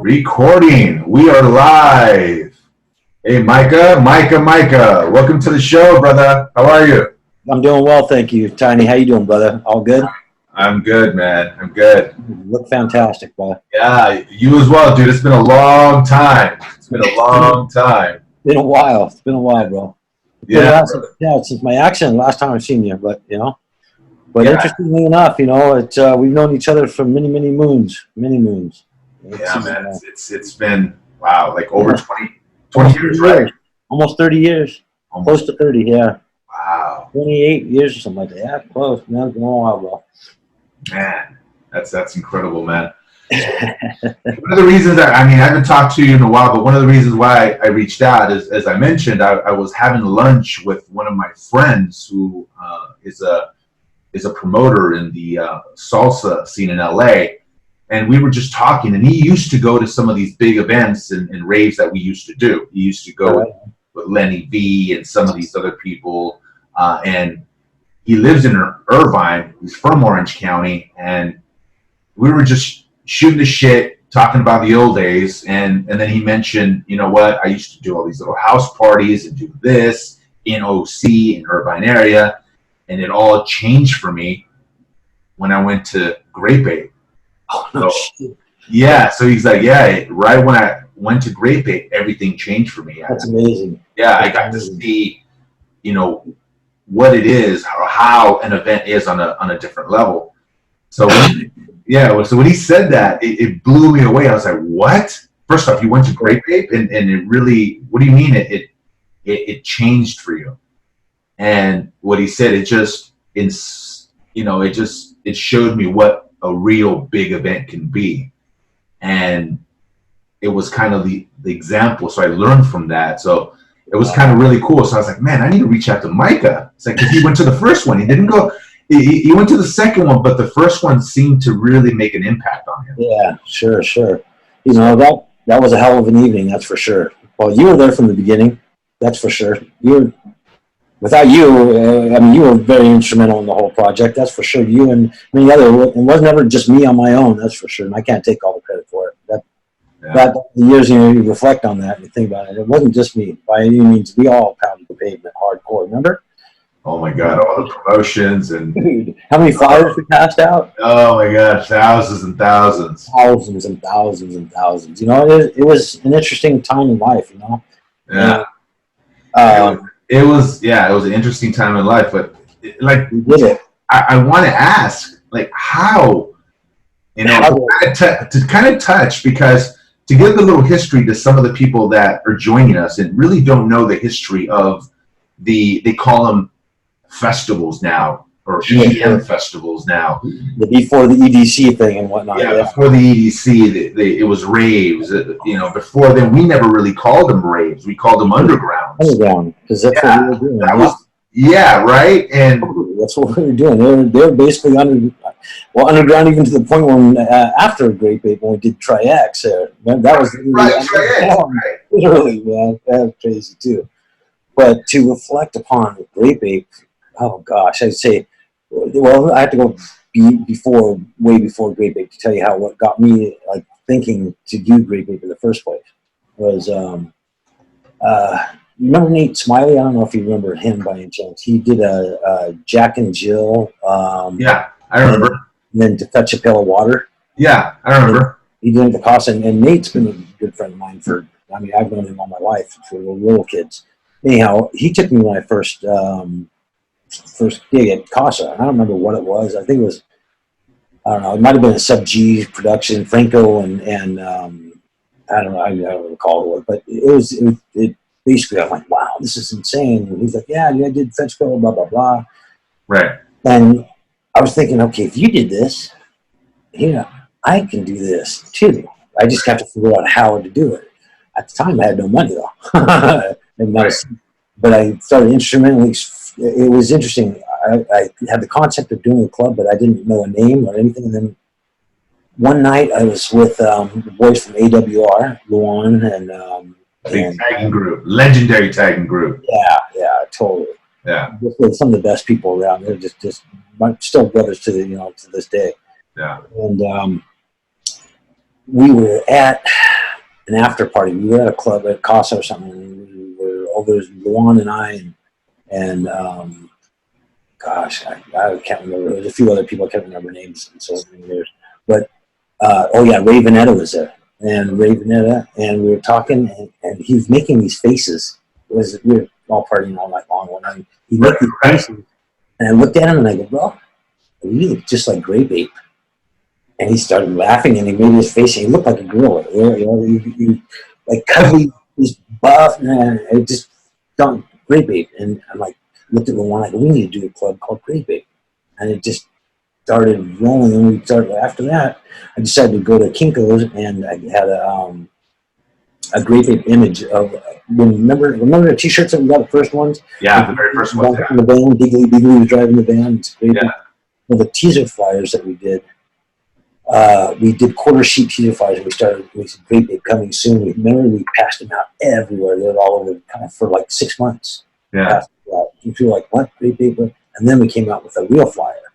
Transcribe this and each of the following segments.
Recording. We are live. Hey, Micah. Welcome to the show, brother. How are you? I'm doing well, thank you. Tiny, how you doing, brother? All good? I'm good, man. I'm good. You look fantastic, brother. Yeah, you as well, dude. It's been a long time. It's been a long time. Been a while. It's been a while, bro. Since my accident last time I've seen you, but interestingly enough, we've known each other for many moons. Yeah, man. It's been, wow, like over 20 years, right? Almost 30 years. Close to 30, yeah. Wow. 28 years or something like that. Yeah, close. Man, it's been a while, bro. Man, that's incredible, man. One of the reasons I haven't talked to you in a while, but one of the reasons why I reached out is, as I mentioned, I was having lunch with one of my friends who is a promoter in the salsa scene in LA. And we were just talking, and he used to go to some of these big events and raves that we used to do. He used to go with Lenny V and some of these other people. And he lives in Irvine. He's from Orange County. And we were just shooting the shit, talking about the old days. And then he mentioned, you know what, I used to do all these little house parties and do this in OC, in Irvine area. And it all changed for me when I went to Grape Ape. Oh, no shit. Yeah, so he's like, yeah, right when I went to Grape Ape, everything changed for me. That's amazing. Yeah, I got to see, what it is, or how an event is on a different level. So when he said that, it blew me away. I was like, what? First off, you went to Grape Ape, and it really, what do you mean it changed for you? And what he said, it showed me what a real big event can be. And it was kind of the example. So I learned from that. So it was kind of really cool. So I was like, man, I need to reach out to Micah. It's like, 'cause he went to the first one. He didn't go, he went to the second one, but the first one seemed to really make an impact on him. Yeah, sure. That was a hell of an evening, that's for sure. Well, you were there from the beginning, that's for sure. Without you, you were very instrumental in the whole project, that's for sure. You and many other, it wasn't ever just me on my own, that's for sure. And I can't take all the credit for it. That the years, you reflect on that and you think about it. It wasn't just me by any means. We all pounded the pavement hardcore. Remember? Oh my God! All the promotions and dude, how many flyers we passed out? Oh my gosh, thousands and thousands. Thousands and thousands and thousands. It was an interesting time in life. Yeah. It was an interesting time in life, but we did it. I want to ask, how, to kind of touch, because to give a little history to some of the people that are joining us and really don't know the history of they call them festivals now, or EDM festivals now. Before the EDC thing and whatnot. Yeah, before the EDC, it was raves. Before then, we never really called them raves. We called them undergrounds. Underground, because that's what we were doing. Right? And that's what we were doing. They were basically underground, even to the point when after Grape Ape, when we did Tri-X, that was right. Literally, man, that was crazy too. But to reflect upon Grape Ape, oh gosh, I'd say, well, I have to go way before Grape Ape to tell you what got me thinking to do Grape Ape in the first place was, you remember Nate Smiley? I don't know if you remember him by any chance. He did a Jack and Jill. Yeah, I remember. And then To Fetch a Pail of Water. Yeah, I remember. He did it at the cost, and Nate's been a good friend of mine I've known him all my life for little kids. Anyhow, he took me when I first gig at Casa. I don't remember what it was. I think it was, I don't know, it might have been a Sub G production, Franco and I don't know, I don't recall what, but it basically, I'm like, wow, this is insane. And he's like, yeah, I did Fetch Go, blah, blah, blah. Right. And I was thinking, okay, if you did this, I can do this too. I just have to figure out how to do it. At the time, I had no money though. But I started instrumentally. It was interesting. I had the concept of doing a club, but I didn't know a name or anything. And then one night I was with the boys from AWR, Luan, and big tagging group, legendary tagging group. Yeah, totally. Yeah, with some of the best people around. They're just still brothers to to this day. Yeah. And we were at an after party. We were at a club at Casa or something. And we were over there, Luan and I, and gosh, I can't remember. There was a few other people. I can't remember names in so many years. But oh yeah, Rave was there, and and we were talking, and he was making these faces. We were all partying all night long. One night, he made these faces, and I looked at him and I go, bro, you look just like Grape Ape. And he started laughing, and he made his face, and he looked like a gorilla. You know, he like cuddly, he's buff, and it just done Grape Ape. And I'm like, looked at the one, like, we need to do a club called Grape Ape. And it just started rolling, and we started, after that, I decided to go to Kinko's, and I had a Grape Ape image of, remember the t-shirts that we got, the first ones? Yeah, the very first ones, in the van, Bigley was driving the van. It's Grape Ape. Yeah. Well, the teaser flyers that we did quarter sheet teaser flyers, and we said Grape Ape coming soon. We passed them out everywhere. They were all over kind of for like 6 months. Yeah. We feel like, what, Grape Ape? And then we came out with a real flyer.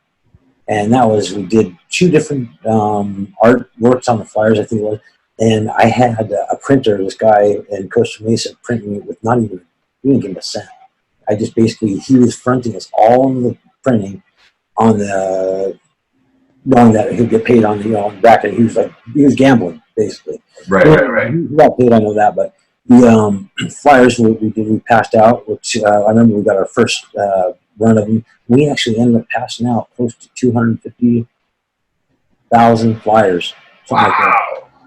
And that was, we did 2 different artworks on the flyers, I think it was. And I had a printer, this guy in Costa Mesa, printing it with not even, we didn't give him a cent. I just basically, he was fronting us all of the printing on the, knowing that he'd get paid on the back, and he was gambling basically. Right. He got paid, I know that, but the flyers we passed out, which I remember we got our first run of them. We actually ended up passing out close to 250,000 flyers. Wow. Like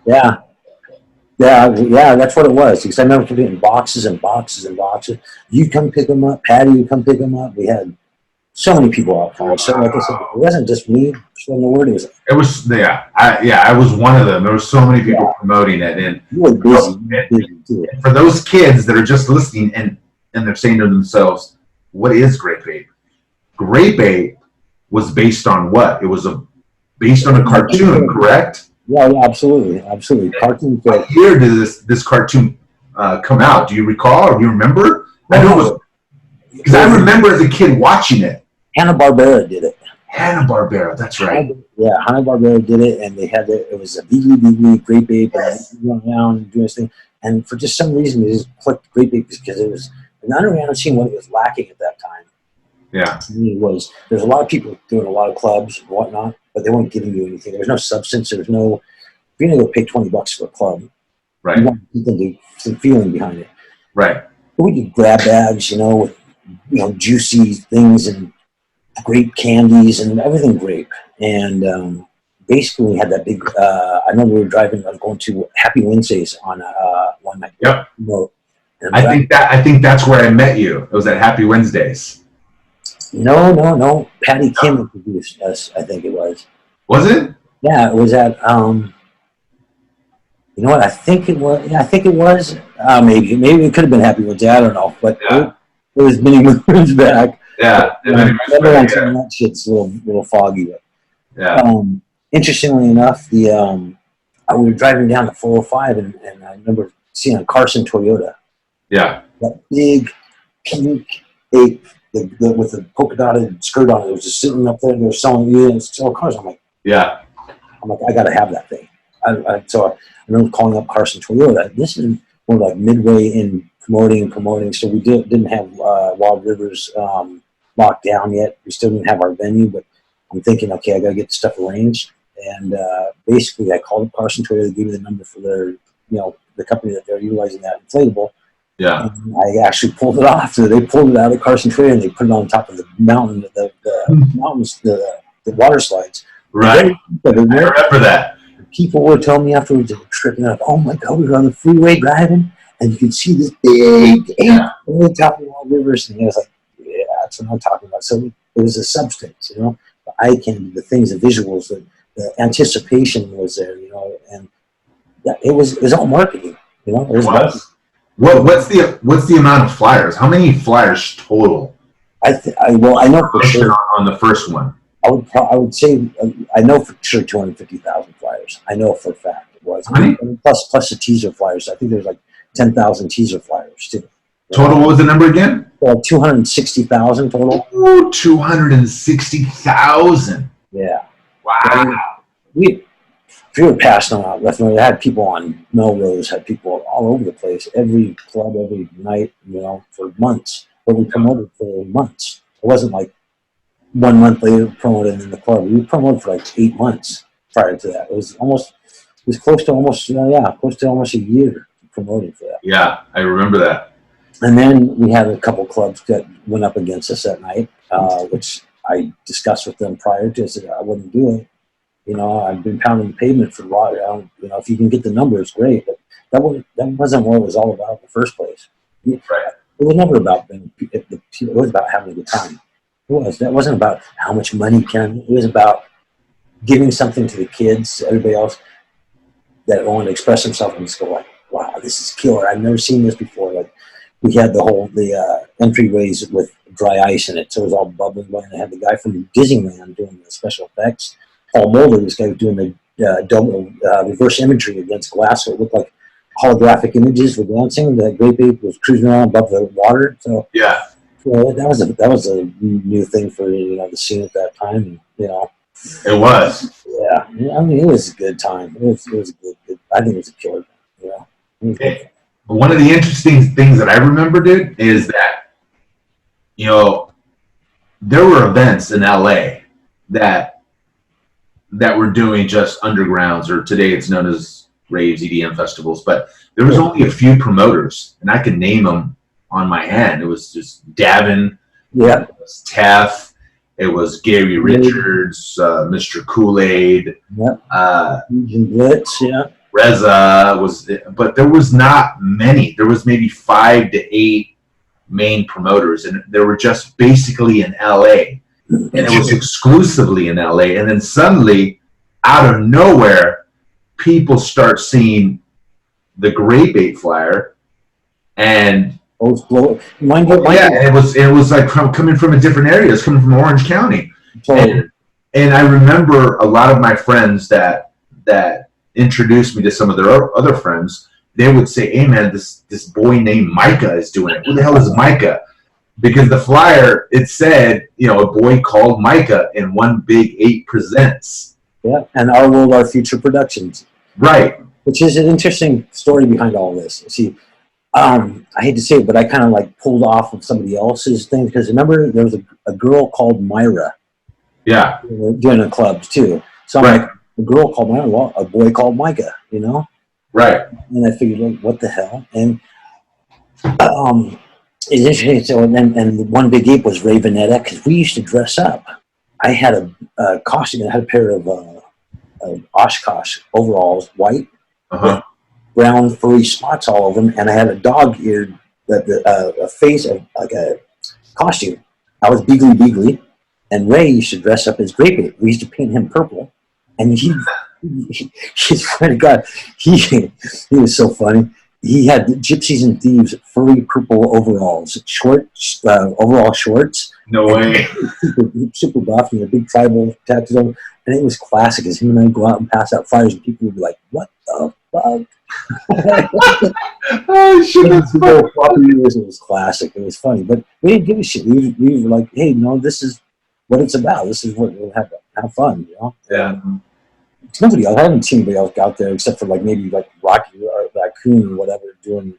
that. Yeah, that's what it was. Because I remember getting boxes and boxes and boxes. You'd come pick them up. Patty would come pick them up. We had so many people out there. So like I said, it wasn't just me showing the word. It was I was one of them. There were so many people promoting it, and you were busy too. For those kids that are just listening and they're saying to themselves, what is Grape Ape? Grape Ape was based on what? It was based on a cartoon, correct? Yeah, absolutely. Cartoon. What year did this cartoon come out? Do you recall, or do you remember? I know it was, because I remember as a kid watching it. Hanna-Barbera did it. Hanna-Barbera, that's right. Yeah, Hanna-Barbera did it, and they had it was a Bigley, Grape Ape, and going around and doing this thing. And for just some reason, they just clicked Grape Ape because it was, and I don't understand what it was lacking at that time. Yeah. To me, there's a lot of people doing a lot of clubs and whatnot, but they weren't giving you anything. There was no substance. There was no, if you're going to go pay $20 for a club, right, you want some feeling behind it. Right. But we did grab bags, with juicy things and grape candies and everything grape. And basically we had that big, I remember we were driving, I was going to Happy Wednesdays on one night. Yep. I think that's where I met you. It was at Happy Wednesdays. No. Patty Kim introduced us, I think it was. Was it? Yeah, it was at, you know what, I think it was. Yeah, I think it was. Maybe it could have been Happy Wednesday. I don't know. But it was many moons back. Yeah. That shit's a little foggy. But, yeah. Interestingly enough, we were driving down the 405, and I remember seeing a Carson Toyota. Yeah. That big pink ape with the polka dotted skirt on it. It was just sitting up there, and they were selling cars. I'm like, I got to have that thing. So I remember calling up Carson Toyota. This is more like midway in promoting. So we didn't have Wild Rivers locked down yet. We still didn't have our venue, but I'm thinking, okay, I got to get the stuff arranged. And basically, I called up Carson Toyota. They gave me the number for their, the company that they're utilizing that inflatable. Yeah. And I actually pulled it off. So they pulled it out of Carson Toyota and they put it on top of the mountain, the mountains, the water slides. Right. I remember that. People were telling me afterwards, they were tripping out. Oh my God, we were on the freeway driving, and you could see this big ape on the top of Wild Rivers. And I was like, yeah, that's what I'm talking about. So it was a substance, the eye candy, the things, the visuals, the anticipation was there, and it was all marketing, It was. What's the amount of flyers? How many flyers total? I know for sure on the first one. I would say I know for sure 250,000 flyers. I know for a fact it was. Plus the teaser flyers. I think there's like 10,000 teaser flyers too. Total, what was the number again? 260,000 total. Ooh, 260,000. Yeah. Wow. we were passing them out left and right. I had people on Melrose, had people all over the place, every club, every night, for months. But we promoted for months. It wasn't like 1 month later promoted in the club. We promoted for like 8 months prior to that. It was close to almost a year promoting for that. Yeah, I remember that. And then we had a couple clubs that went up against us that night, which I discussed with them prior to. I said I wouldn't do it. I've been pounding the pavement for a while. If you can get the numbers, great. But that wasn't what it was all about in the first place. Right. It was never about it was about having a good time. That wasn't about how much money it was about giving something to the kids, everybody else that wanted to express themselves and just go like, wow, this is killer. I've never seen this before. Like we had the entryways with dry ice in it, so it was all bubbling. And I had the guy from Disneyland doing the special effects. Paul Mulder, this guy was doing the double reverse imagery against glass, so it looked like holographic images were dancing. The Grape Ape was cruising around above the water. So yeah, that was a new thing for the scene at that time. And, it was. Yeah, I mean, it was a good time. It was good. I think it was a killer. One of the interesting things that I remember, dude, is that there were events in LA that were doing just undergrounds, or today it's known as raves, EDM festivals, but there was only a few promoters, and I can name them on my hand. It was just Davin, it was Tef, it was Gary Richards, Mr. Kool-Aid, Blitz, Reza but there was not many. There was maybe 5 to 8 main promoters, and they were just basically in LA. And it was exclusively in LA. And then suddenly, out of nowhere, people start seeing the Grape Ape flyer, and and it was like coming from a different area. It's coming from Orange County. And I remember a lot of my friends that introduced me to some of their other friends. They would say, "Hey man, this boy named Micah is doing it. Who the hell is Micah?" Because the flyer, it said, a boy called Micah and One Big Ape presents. Yeah, and Our World, Our Future Productions. Right. Which is an interesting story behind all this. See, I hate to say it, but I kind of like pulled off of somebody else's thing, because remember there was a girl called Myra. Yeah. Doing the clubs too. So I'm like, a girl called Myra, well, a boy called Micah, Right. And I figured, like, what the hell? And it's interesting. So, and the One Big Ape was Ravenetta, because we used to dress up. I had a costume. I had a pair of Oshkosh overalls, white, with brown furry spots all over them, and I had a dog-eared a face of like a costume. I was Beagly, and Ray used to dress up as Grape Ape. We used to paint him purple, and he swear to God, he was so funny. He had Gypsies and Thieves furry purple overalls, overall shorts. No way. Super buff, and a big tribal tattoo on, and it was classic. As him and I go out and pass out flyers, and people would be like, "What the fuck?" Oh shit! That's funny. It was classic. It was funny, but we didn't give a shit. We were like, "Hey, this is what it's about. This is what we'll have fun." Yeah. Nobody else. I haven't seen anybody else out there except for like maybe like Rocky or Raccoon or whatever doing,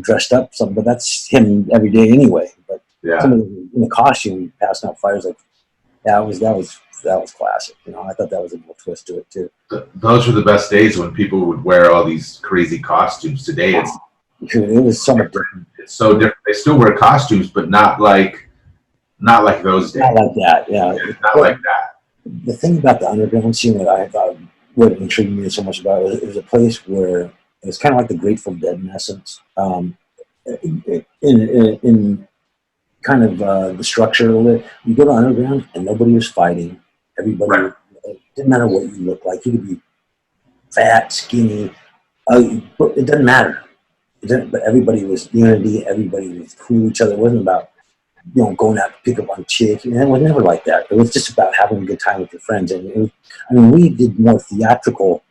dressed up something. But that's him every day anyway. But somebody in the costume passing out fires, like that was classic. I thought that was a little twist to it too. Those were the best days when people would wear all these crazy costumes. Today it was so much different. It's so different. They still wear costumes, but not like those days. Not like that. Yeah. Not like that. The thing about the underground scene that I thought would intrigue me so much about it was a place where it was kind of like the Grateful Dead in essence, in kind of the structure of it. You go to underground and nobody was fighting. Everybody, it didn't matter what you looked like. You could be fat, skinny. It doesn't matter. But everybody was unity. Everybody was cool with each other. It wasn't about going out to pick up on chicks. It was never like that. It was just about having a good time with your friends. And we did more theatrical,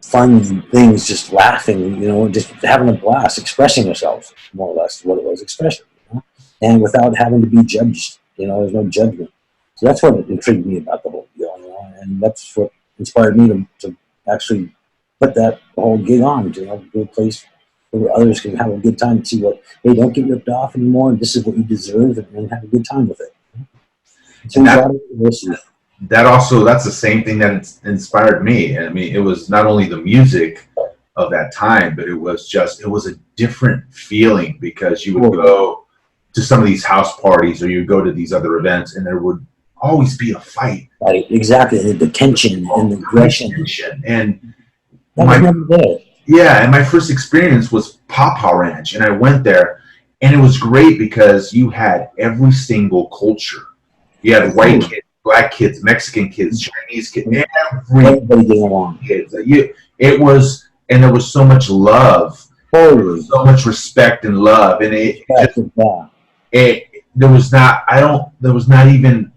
fun things, just laughing, just having a blast, expressing ourselves, more or less, what it was, expression, and without having to be judged. There's no judgment. So that's what intrigued me about the whole deal, and that's what inspired me to actually put that whole gig on, you know, go to a place where others can have a good time and see what, hey, don't get ripped off anymore. This is what you deserve, and have a good time with it. So that's the same thing that inspired me. I mean, it was not only the music of that time, but it was a different feeling, because you would go to some of these house parties, or you would go to these other events, and there would always be a fight. Right, exactly. The tension and the aggression. And my first experience was Papa Ranch, and I went there, and it was great because you had every single culture. You had white kids, black kids, Mexican kids, Chinese kids, everybody getting along. It was, and there was so much love, so much respect and love, and there was not even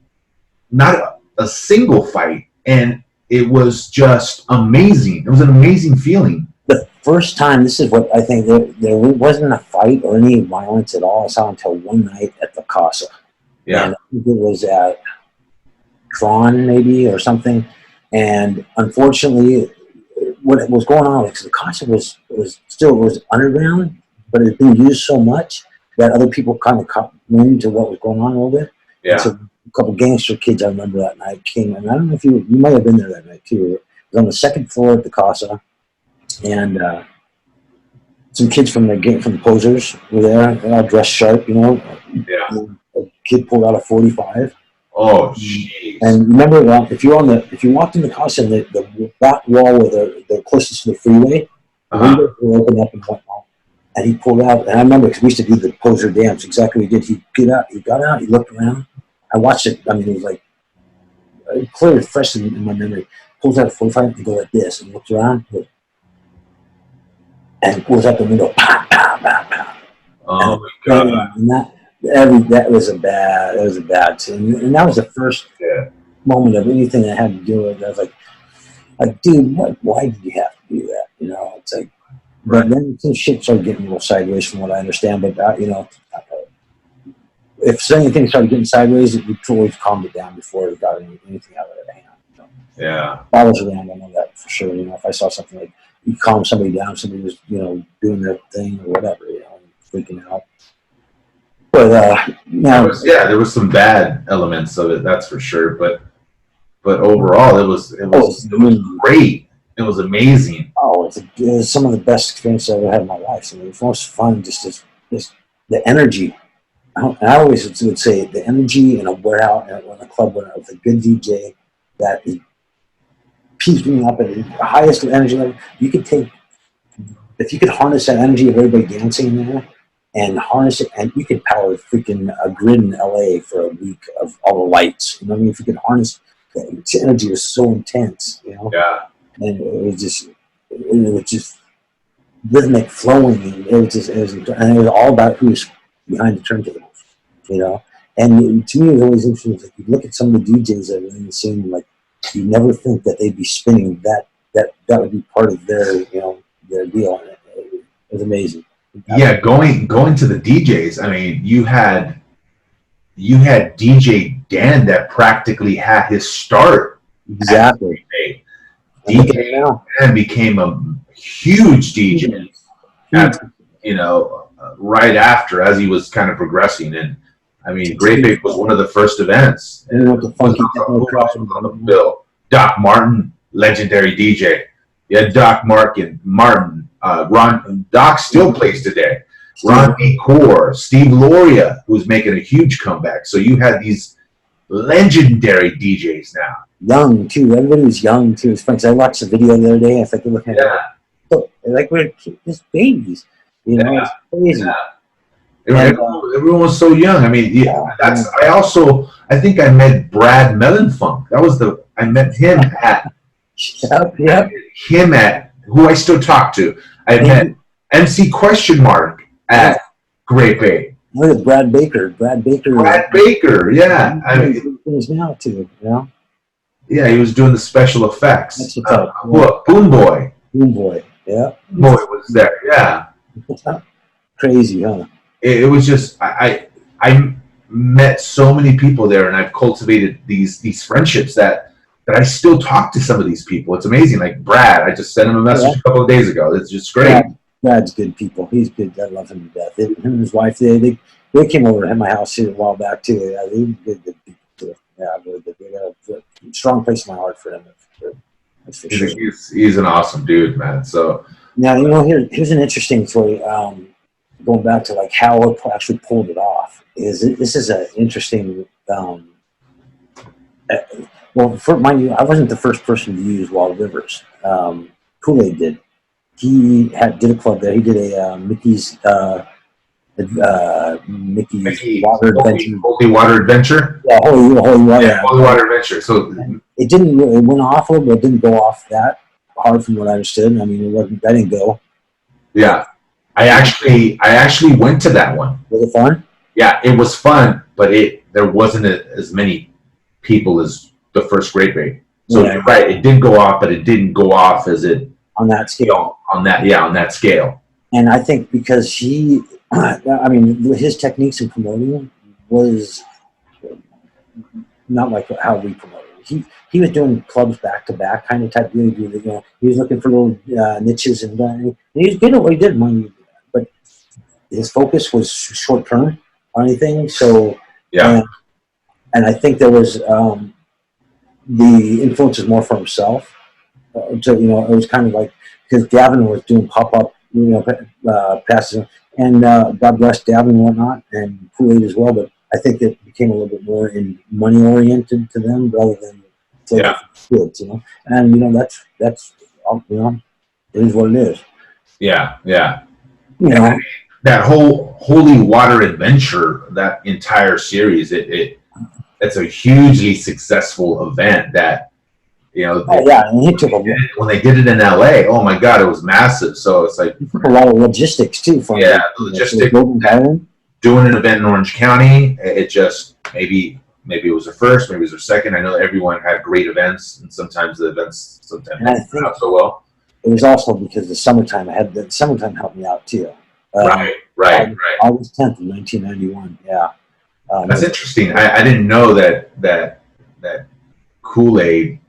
a single fight, and it was just amazing. It was an amazing feeling. The first time, this is what I think, there wasn't a fight or any violence at all I saw until one night at the Casa. Yeah. And I think it was at Tron maybe or something. And unfortunately, what was going on, because the Casa was underground, but it had been used so much that other people kind of caught wind to what was going on a little bit. Yeah. And so a couple gangster kids, I remember that night, came, and I don't know if you might have been there that night too. It was on the second floor at the Casa, and some kids from the Posers were there. They all dressed sharp, you know. Yeah. And a kid pulled out a .45. Oh, jeez. And remember, if you walked in the Casa, and the back wall where the closest to the freeway, the windows were open up and whatnot. And he pulled out, and I remember because we used to do the Poser dance. Exactly what he did. He got out, he looked around. I watched it. I mean, it was like clearly fresh in my memory. Pulls out a .45 and goes like this, and looks around, and pulls out the window. Pow, pow, pow, pow. Oh my God! And that was a bad scene. And that was the first moment of anything that had to do with it. I was like, dude, why did you have to do that? You know, it's like. But then some shit started getting a little sideways, from what I understand. But you know, if anything started getting sideways, we always calmed it down before it got anything out of their hand. So, yeah. If I was around, I know that for sure. You know, if I saw something like you calm somebody down, somebody was, you know, doing their thing or whatever, you know, freaking out. But now, there was some bad elements of it, that's for sure. But overall, it was great. It was amazing. Oh, it was some of the best experiences I ever had in my life. I mean, it was most fun, just the energy. I always would say the energy in a warehouse, in a club with a good DJ that keeps me up at the highest energy level. You could take, if you could harness that energy of everybody dancing there and harness it, and you could power freaking a grid in LA for a week of all the lights. You know what I mean? If you could harness that, energy was so intense, you know? Yeah. And it was just rhythmic flowing, and it was all about who's behind the turntables, you know. And to me, it was always interesting. Like, you look at some of the DJs that were in the scene, like, you never think that they'd be spinning that would be part of their, you know, their deal. It was amazing. Yeah, going to the DJs. I mean, you had DJ Dan that practically had his start. Exactly. DJ Dan became a huge DJ, you know, right after, as he was kind of progressing. And I mean, Grape Ape was one of the first events. And what the funky on the bill? Doc Martin, legendary DJ. You had Doc Martin, Doc still plays today. Ron D. Core, Steve Loria, who's making a huge comeback. So you had these legendary DJs now. Young too. Everybody was young too. It's funny because I watched the video the other day. I thought, looking at it, like we're just babies. You know, it's crazy. Yeah. Everyone was so young. I mean, I think I met Brad Mellenfunk. I met him at. Him at who I still talk to. I met MC Question Mark at Grape Ape. Look at Brad Baker. Brad Baker, yeah. I mean, he's now too, you know. Yeah, he was doing the special effects. Boom Boy, yeah. Boy was there, yeah. Crazy, huh? It was just I met so many people there, and I've cultivated these friendships that that I still talk to some of these people. It's amazing. Like Brad, I just sent him a message a couple of days ago. It's just great. Brad's good people. He's good. I love him to death. Him and his wife, they came over to my house here a while back too. Yeah, they're good people too. Yeah, really good. They got a strong place in my heart for him. That's for sure. He's an awesome dude, man. So now, here's an interesting story. Going back to like how it actually pulled it off. This is an interesting. Well, mind you, I wasn't the first person to use Wild Rivers. Kool-Aid did. He did a club there. He did a Mickey's Water Adventure. Holy Water Adventure? Yeah, Holy Water. Yeah, Holy Water Adventure. So it went off a little, but it didn't go off that hard from what I understood. I mean, that didn't go. Yeah. I actually went to that one. Was it fun? Yeah, it was fun, but there wasn't as many people as the first Grape Ape. So you're right, it did go off, but it didn't go off as it on that scale. On that scale. And I think because his techniques in promoting was not like how we promoted. He was doing clubs back to back kind of type deal. He was looking for little niches and he was good at what he did, but his focus was short term on anything. So yeah, and I think there was the influence was more for himself. So it was kind of like because Gavin was doing pop up, passes, and God bless Gavin and whatnot, and Kool-Aid as well. But I think it became a little bit more in money oriented to them rather than kids, And that's it is what it is. Yeah. That whole Holy Water Adventure, that entire series, it's a hugely successful event that. And he took when they did it in LA, oh my God, it was massive. So it's like a lot of logistics too. Logistics. Doing an event in Orange County, it just maybe it was their first, maybe it was their second. I know everyone had great events, and sometimes the events not so well. It was also because the summertime. Summertime helped me out too. Right. August 10th of 1991. Yeah, that's interesting. I didn't know that Kool-Aid.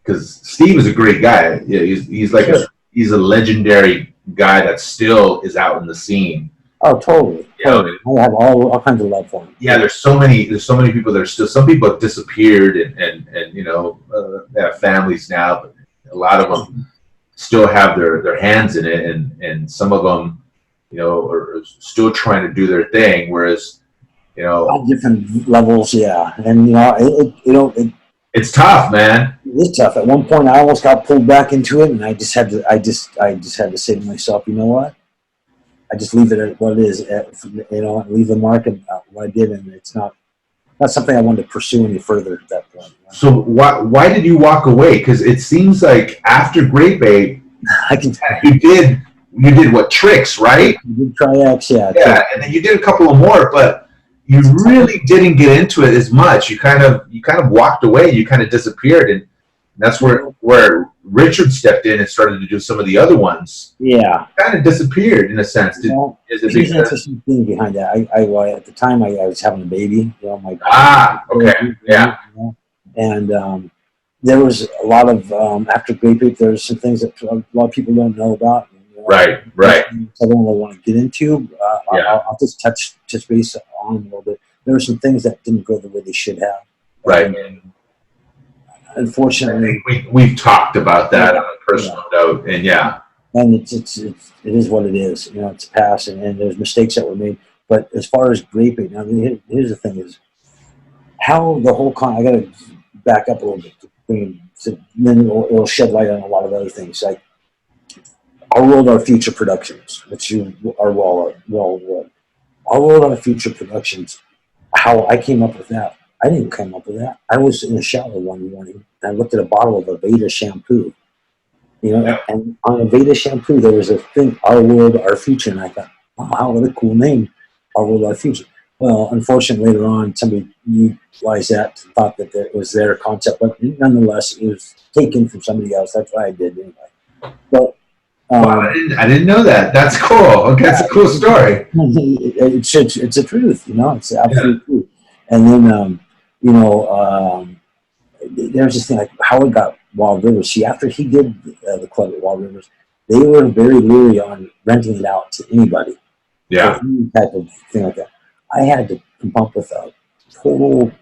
Because Steve is a great guy. Yeah, he's like he's a legendary guy that still is out in the scene. Oh, totally. I have all kinds of love for him. Yeah, there's so many people that are still. Some people have disappeared and they have families now, but a lot of them still have their hands in it, and some of them, are still trying to do their thing. Whereas, on different levels, yeah, and it's tough, man. It is tough. At one point, I almost got pulled back into it, and I just had to say to myself, you know what? I just leave it at what it is, leave the mark at what I did, and it's not something I wanted to pursue any further at that point. So why did you walk away? Because it seems like after Grape Ape, you did what, Tricks, right? You did Tri-X, yeah. And then you did a couple of more, but you really didn't get into it as much. You kind of walked away. You kind of disappeared, and that's where Richard stepped in and started to do some of the other ones. Yeah, kind of disappeared in a sense. There's an interesting thing behind that. I at the time I was having a baby. Okay, yeah. And there was a lot of after Grape Ape, there's some things that a lot of people don't know about. Right. I don't really want to get into. I'll just touch base on them a little bit. There were some things that didn't go the way they should have. Right. And unfortunately, we've talked about that on a personal note, and and it is what it is. It's past, and there's mistakes that were made. But as far as Grape Ape, now here's the thing: is how the whole I got to back up a little bit to bring then it'll shed light on a lot of other things like. Our World, Our Future Productions, which you are well aware. Our World, Our Future Productions, how I came up with that. I didn't come up with that. I was in the shower one morning, and I looked at a bottle of Aveda shampoo. And on Aveda shampoo, there was a thing, Our World, Our Future, and I thought, wow, what a cool name, Our World, Our Future. Well, unfortunately, later on, somebody utilized that, thought that it was their concept, but nonetheless, it was taken from somebody else. That's what I did anyway. But I didn't know that. That's cool. Okay, that's a cool story. It's the truth, It's the absolute truth. And then, there was this thing like Howard got Wild Rivers. See, after he did the club at Wild Rivers, they were very leery on renting it out to anybody. Yeah. For any type of thing like that. I had to come up with a total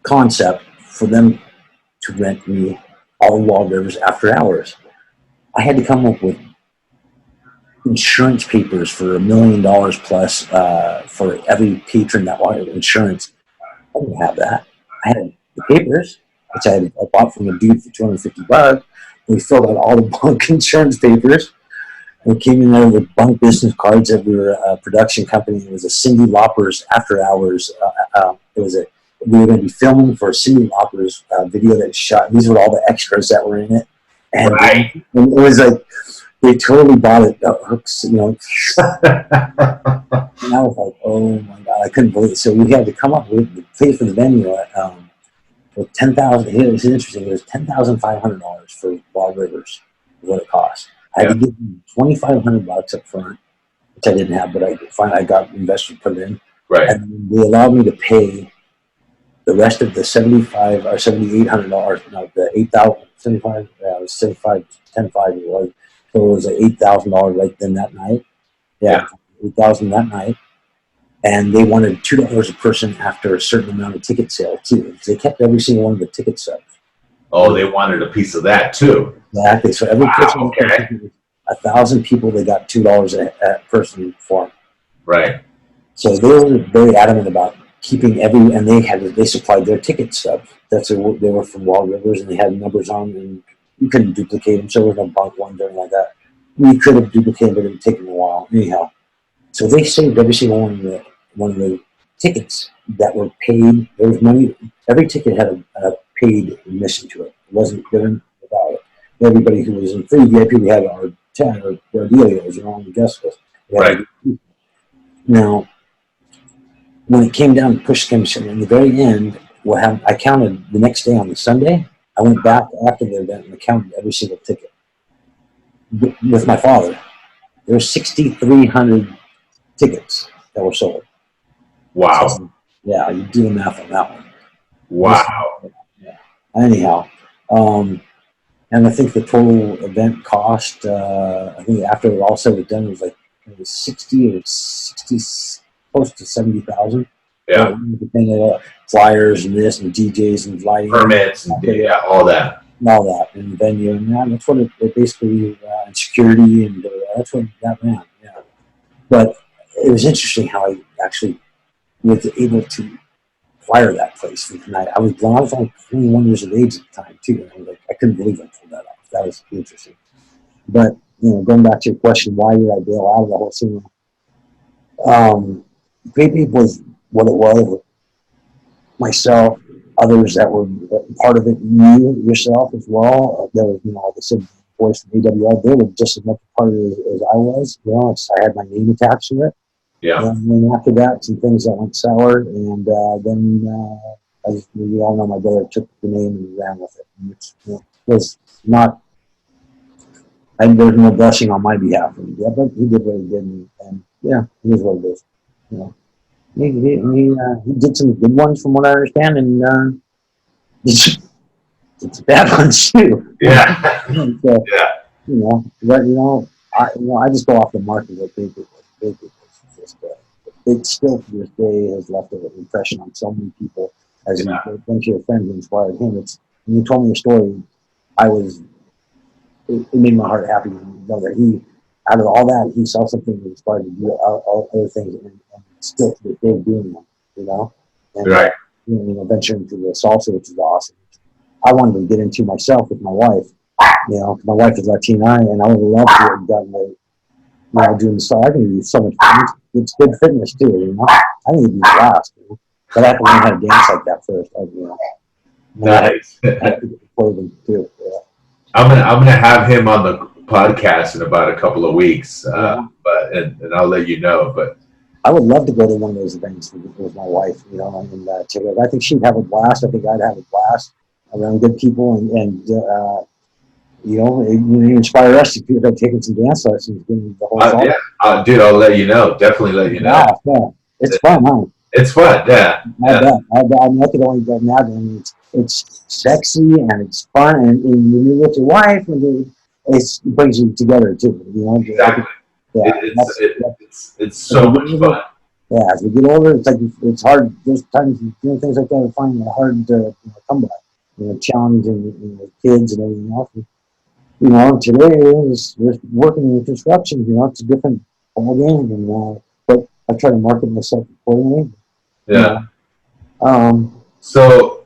concept for them to rent me all the Wild Rivers after hours. I had to come up with insurance papers for $1 million plus for every patron that wanted insurance. I didn't have that. I had the papers, which I bought from a dude for $250. We filled out all the bunk insurance papers. We came in there with bunk business cards that we were a production company. It was a Cyndi Lauper's After Hours. We were going to be filming for Cyndi Lauper's video that shot. These were all the extras that were in it. And, Right. And it was like, they totally bought it, hooks, And I was like, oh my God, I couldn't believe it. So we had to come up with the pay for the venue for $10,000. It was interesting. It was $10,500 for Wild Rivers, is what it cost. I had to give them $2,500 up front, which I didn't have, but I got investors put it in. Right. And they allowed me to pay the rest of the $7,500 or $7,800. No, the $8,075. Yeah, it was $7,510 it was. So it was $8,000 right then that night. Yeah, $8,000 that night. And they wanted $2 a person after a certain amount of ticket sale too. They kept every single one of the ticket sales. Oh, they wanted a piece of that too. Exactly. So every person, 1,000 people, they got $2 a person for. Right. So they were very adamant about keeping and they supplied their ticket stubs. They were from Wild Rivers, and they had numbers on, and you couldn't duplicate them. So there was no bunk ones or anything like that. We could have duplicated, but it would take them a while. Anyhow, so they saved every single one of the tickets that were paid. There was money. Every ticket had a paid admission to it. It wasn't given without it. Everybody who was in free VIP, we had our 10 or Delios on the guest list. Right. Now, when it came down to push commission, in the very end, I counted the next day on the Sunday. I went back after the event and I counted every single ticket with my father. There were 6,300 tickets that were sold. Wow. So, yeah, you do the math on that one. Wow. Yeah. Anyhow, and I think the total event cost, I think after it all said and done, it was 60 or 60, close to 70,000. Yeah. Flyers and this and DJs and lighting. Permits, and all that. All that in the venue, and that's what it basically, and security, and that's what that ran. Yeah. But it was interesting how I actually was able to fire that place for the night. I was only 21 years of age at the time too. And I couldn't believe I pulled that off. That was interesting. But going back to your question, why did I bail out of the whole scene? Grape Ape was what it was. Myself, others that were part of it, you yourself as well. There was, like I said, boys from AWL. They were just as much a part of it as I was. I had my name attached to it. Yeah. And then after that, some things that went sour, and then, as we all know, my brother took the name and ran with it. And it was not. And there's no blushing on my behalf. Yeah, but he did what he did, and yeah, it is what it is. He did some good ones from what I understand, and it's bad ones too. Yeah. So, I just go off the market with Big People. It still to this day has left an impression on so many people. As a bunch of your friends inspired him. When you told me your story, it made my heart happy to know that out of all that, he saw something that inspired him to do all other things, and still to this day doing them. And, right. Venturing into the salsa, which is awesome. I wanted to get into myself with my wife. My wife is Latina, and I would love to have gotten doing the salsa. I think it'd be so much fun. It's good fitness too. I think it'd be blast. But I have to learn how to dance like that first. Nice. Too. Yeah. I'm gonna have him on the podcast in about a couple of weeks, and I'll let you know. But I would love to go to one of those events with my wife, and check it out. I think she'd have a blast. I think I'd have a blast around good people, and you inspire us to people taking some dance lessons. The whole dude, I'll let you know. Definitely let you know. Yeah. It's fun, huh? It's fun, yeah. I bet. I could only imagine. it's sexy and it's fun, and when you're with your wife, and it brings you together too. You know, Exactly. yeah. It's so much fun. Yeah, as we get older, it's like it's hard. There's times things like that are finding it hard to come by. Challenging kids and everything else. Today is just working in construction. It's a different ball game, but I try to market myself accordingly. Yeah. Um, So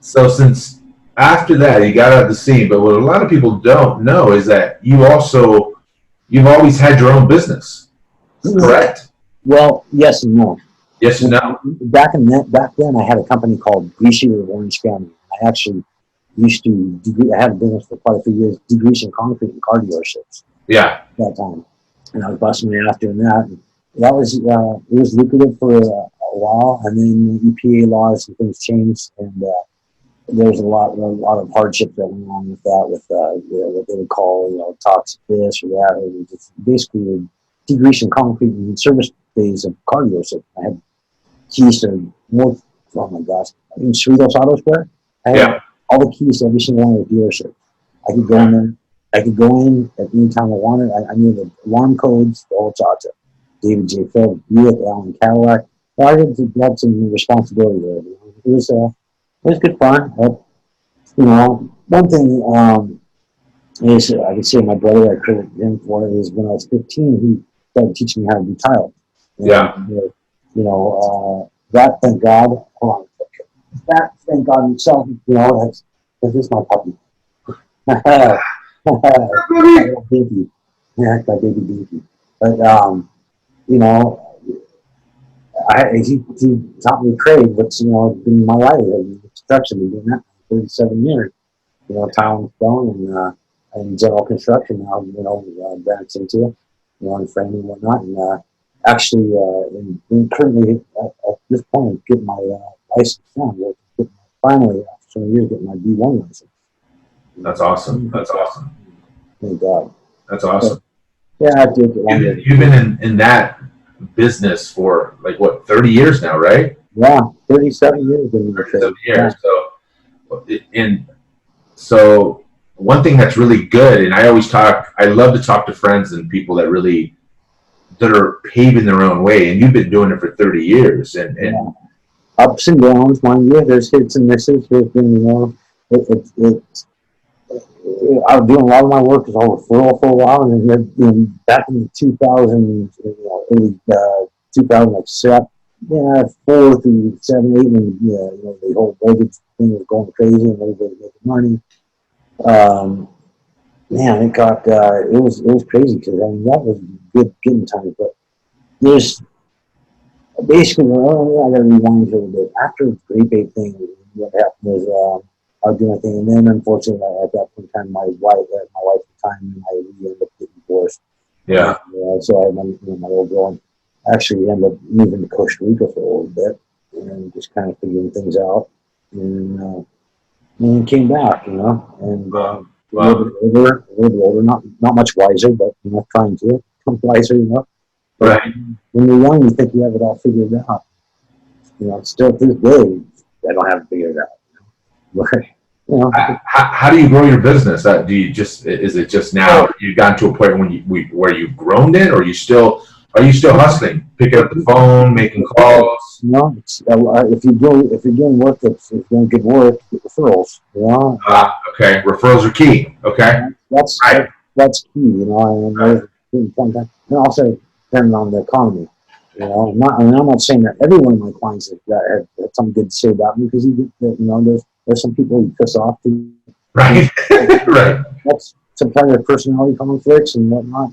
since after that you got out of the scene, but what a lot of people don't know is that you've always had your own business, correct? Well, yes and no. Yes and no. Back then, I had a company called Greasy of Orange County. I actually used to I had a business for quite a few years, degreasing concrete and car dealerships. Yeah. At that time, and I was busting my ass doing that. And that was it was lucrative for a while, and then the EPA laws and things changed, and there was a lot of hardship that went on with that, with what they would call toxic this or that. It was just basically degreasing concrete and service bays of car dealerships. I had keys to more. Oh my gosh! In Cerritos Auto Square, I had all the keys to every single one of the dealerships. I could go in there. I could go in at any time I wanted. I knew the alarm codes, the whole cha-cha. David J. Phillips, Buick, Allen Cadillac. I had some responsibility there. It was good fun. But, one thing is I could say my brother, I credit him for it, is when I was 15, he started teaching me how to do tile. That, thank God, hold on. That, thank God himself, that's this is my puppy. Binky. Yeah, that's my baby Binky. But, he taught me trade, which, been my life. Construction, been doing that for 37 years. Tile and stone and general construction now, advanced into, and framing and whatnot. And actually, currently at this point, I'm getting my license now. Finally, after so many years, getting my B1 license. That's awesome. That's awesome. Thank God. That's awesome. Yeah, I did. You've been in that business for 30 years now, right? Yeah, 37 years. 37 years. Yeah. So one thing that's really good, and I love to talk to friends and people that are paving their own way, and you've been doing it for 30 years. And ups and downs, mind you. There's hits and misses. There's been, I was doing a lot of my work as a referral for a while, and then back in 2000, early 2007, 4 through 7, 8, when the whole mortgage thing was going crazy and everybody was making money. Man, it was crazy because that was good getting times. But there's basically, I got to rewind a little bit. After the Grape Ape thing, what happened was I was doing my thing, and then unfortunately at that point in time, my wife at the time, and I ended up getting divorced. Yeah. So I had my old girl, and actually ended up moving to Costa Rica for a little bit, and just kind of figuring things out, and then came back, and a little bit older, not much wiser, but trying to become wiser, But right. When you're young, you think you have it all figured out. Still to this day, I don't have it figured out. But, how do you grow your business? Is it just now you've gotten to a point where you've grown it, or are you still hustling, picking up the phone, making calls? No, if you're doing work that's doing good work, get referrals. Okay, referrals are key. Okay, that's key. And also depending on the economy. I'm not saying that every one of my clients have something good to say about me, because there's some people you piss off to. Right. Right. That's sometimes their personality conflicts and whatnot.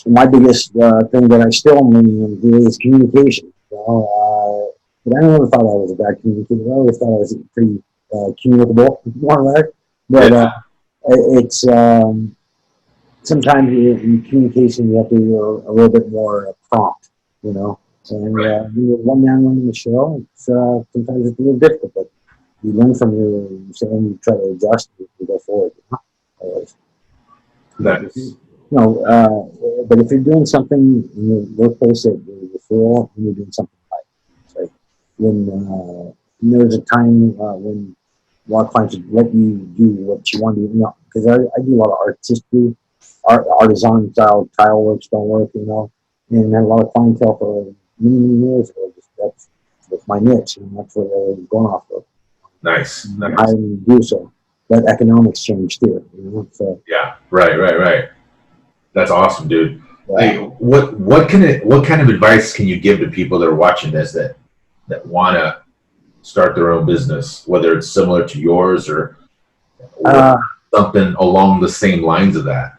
My biggest thing that I still am learning on here is communication. But I never thought I was a bad communicator. I always thought I was pretty communicable, more or less. But it's sometimes in communication you have to be a little bit more prompt, And when you're one man running the show, sometimes it's a little difficult, but you learn from your saying, you try to adjust and go forward. But if you're doing something in your workplace that you're referral, and you're doing something right. It's like when there's a time when a lot of clients would let you do what you want to do, because I do a lot of artistry, artisan style tile work, stonework, and had a lot of clientele for many years ago. That's my niche, and that's what I was going off of. Nice. I didn't do so, but economics changed too. So yeah, right. That's awesome, dude. yeah. Hey, what kind of advice can you give to people that are watching this that want to start their own business, whether it's similar to yours or something along the same lines of that?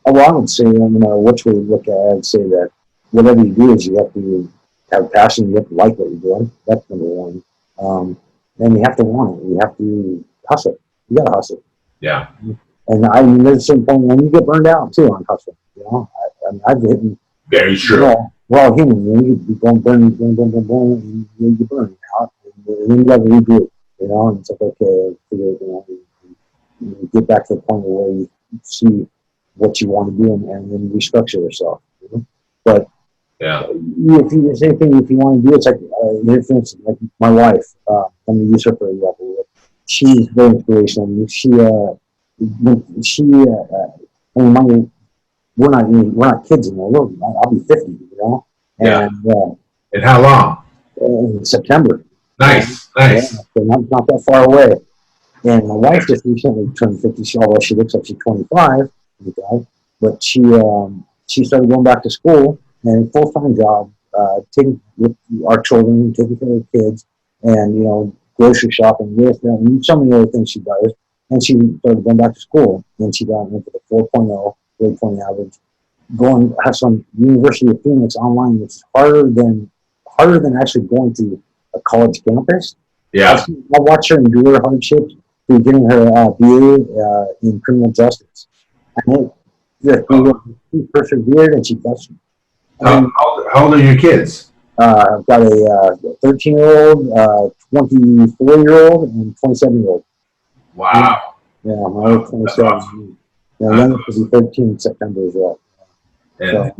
Well, I would say, no matter which way you look at it, I'd say that whatever you do is you have to have passion. You have to like what you're doing. That's number one. And you have to want it. You have to hustle. You got to hustle. Yeah. And there's a certain point when you get burned out too on hustling. I've hit. Very true. We're all human. You be going burn, and you get burned out, and then you got to regroup. And it's like, okay, you get back to the point where you see what you want to do and then restructure yourself. But yeah, if you the same thing, if you want to do it, it's like, for instance, like my wife. I'm going to use her for example. She's very inspirational. We're not kids anymore. I'll be 50. Yeah. And and how long? In September. Nice. Yeah, so not that far away. And my wife just recently turned 50. Although she looks like she's 25, but she started going back to school and full-time job, taking with our children, taking care of kids, and grocery shopping, this, that, and so many other things she does. And she started going back to school, and she got into the 4.0 grade point average, going hustling University of Phoenix online, which is harder than actually going to a college campus. Yeah, I watched her endure hardships through getting her BA in criminal justice, and she persevered and she got. How old are your kids? I've got a 13-year-old, 24-year-old, and 27-year-old. Wow. Yeah, my 27. Awesome. Yeah, youngest will be 13 in September as well. And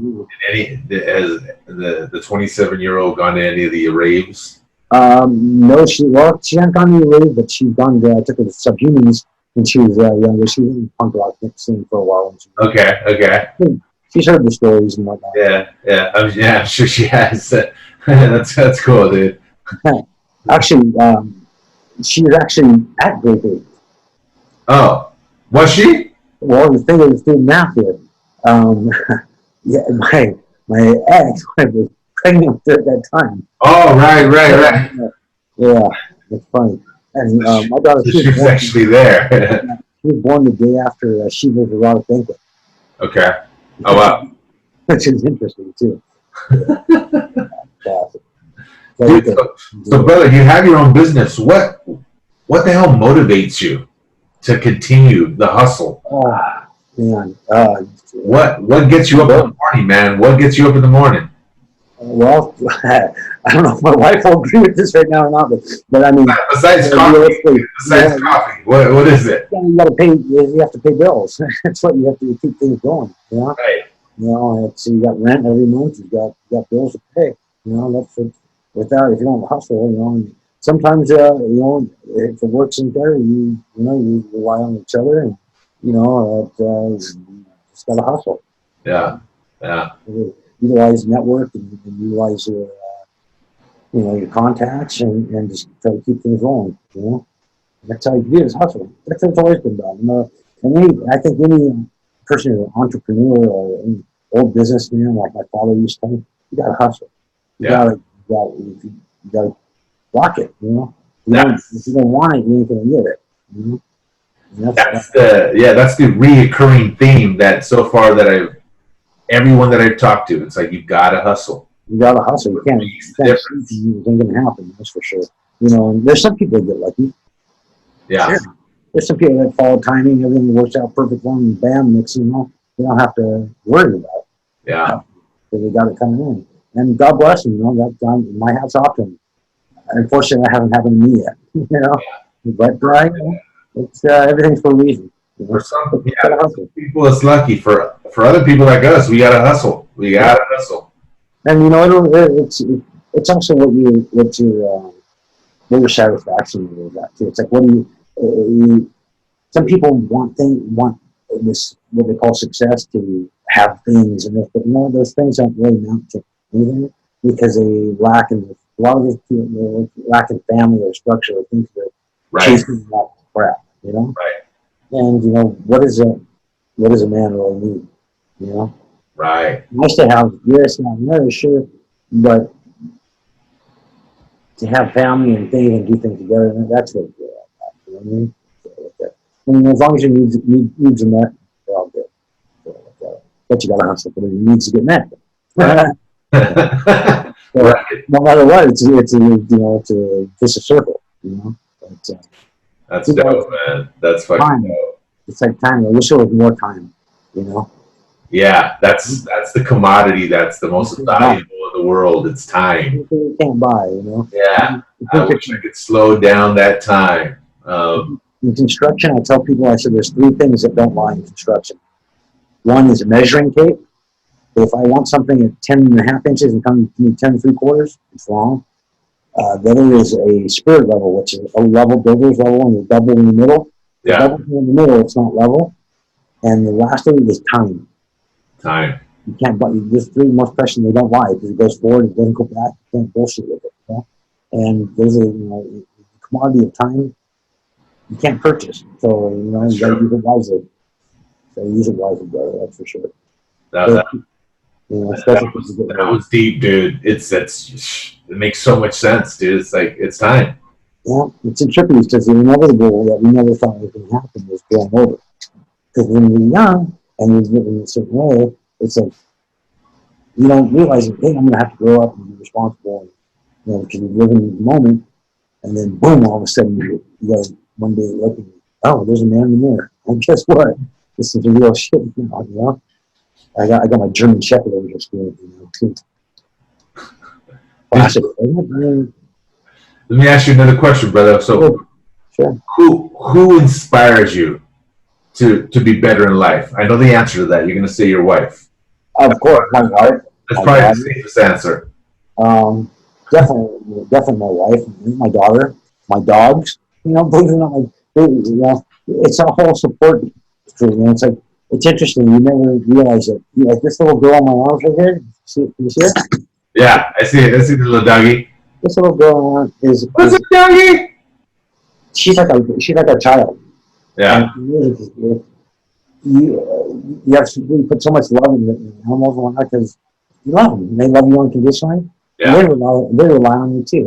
has the 27-year-old gone to any of the raves? No, she hasn't gone to the rave, but she's gone. Took her to Subhumans when she was younger. She was in punk rock scene for a while. Okay. She's heard the stories and whatnot. Yeah. I'm sure she has. That's cool, dude. Actually, she was actually at Grape Ape. Oh, was she? Well, the thing is, doing math here. Yeah, my ex-wife was pregnant at that time. Oh, right. Yeah, it's funny. And my daughter, she was actually there. She was born the day after she was a erotic banquet. Okay. Oh, wow. Which is interesting, too. Dude, so, brother, you have your own business. What the hell motivates you to continue the hustle? Oh, man. What gets you up in the morning, man? What gets you up in the morning? Well, I don't know if my wife will agree with this right now or not, but I mean, besides coffee, what is it? You got to pay. You have to pay bills. That's what you have to keep things going. Right. You got rent every month. You got bills to pay. That's without if you don't hustle. Sometimes if it works in there, you rely on each other, and you just got to hustle. Yeah. Utilize network and utilize your contacts and just try to keep things rolling. That's how you do it, is hustle. That's how it's always been done. I think any person who's an entrepreneur or any old businessman like my father used to tell me, you got to hustle. You got to block it. If you don't want it, you ain't gonna get it. That's the reoccurring theme that so far that everyone that I've talked to, it's like you gotta hustle. You gotta hustle. You can't. It ain't gonna happen. That's for sure. And there's some people that get lucky. Yeah. Sure. There's some people that follow timing. Everything works out perfect for them. Bam, next thing you know, they don't have to worry about it. Yeah. Because they got it coming in. And God bless them. My hat's off to them. Unfortunately, that hasn't happened to me yet. But right, it's everything's for a reason. For some people, it's lucky. For other people like us, we gotta hustle. And it's also what greater satisfaction with that too. It's like, what do some people want this, what they call success, to have things and this, but those things don't really amount to anything because they lack in a lot of these people lack in family or structure or things that chasing that crap, Right. And what does a man really need, Right. Nice to have this and that, sure, but to have family and things and do things together, that's what we're all about. You know what I mean? As long as your needs are met, they're all good. But you gotta hustle for the needs to get met. Right. No matter what, it's a vicious circle. But, that's dope, man. That's fucking dope. It's like time. I wish there was more time. Yeah, that's the commodity that's the most valuable in the world. It's time. You can't buy. Yeah, I wish I could slow down that time. In construction, I tell people, I said, there's 3 things that don't lie in construction. One is a measuring tape. If I want something at 10.5 inches and come to me 10.75, it's wrong. The other is a spirit level, which is a level, builder's level, and a double in the middle. Yeah. The double in the middle, it's not level. And the last thing is time. Time. You can't buy. There's 3 most precious, they don't lie because it goes forward, it doesn't go back. You can't bullshit with it. And there's the commodity of time. You can't purchase, so you gotta use it wisely. So use it wisely, brother. That's for sure. That was deep, dude. It makes so much sense, dude. It's like it's time. Yeah, it's intriguing because the inevitable that we never thought was going to happen was going over. Because when you're young and you live in a certain way, it's like you don't realize, hey, I'm going to have to grow up and be responsible. Because you live in the moment, and then boom, all of a sudden you go one day looking, oh, there's a man in the mirror. And guess what? This is the real shit. I got my German Shepherd over here screaming. Classic. Let me ask you another question, brother. So, sure. Who inspires you to be better in life? I know the answer to that. You're going to say your wife. Of course, my wife. That's probably the safest answer. Definitely my wife, my daughter, my dogs. Believe it or not, it's a whole support tree. It's like it's interesting. You never realize it. Like this little girl on my arms right here. Can you see it? Yeah, I see it. I see the little doggy. This little girl is. What's a doggy? She's like a child. Yeah. And you have to really put so much love in the animals and whatnot because you love them. They love you unconditionally. Yeah. They rely on you too.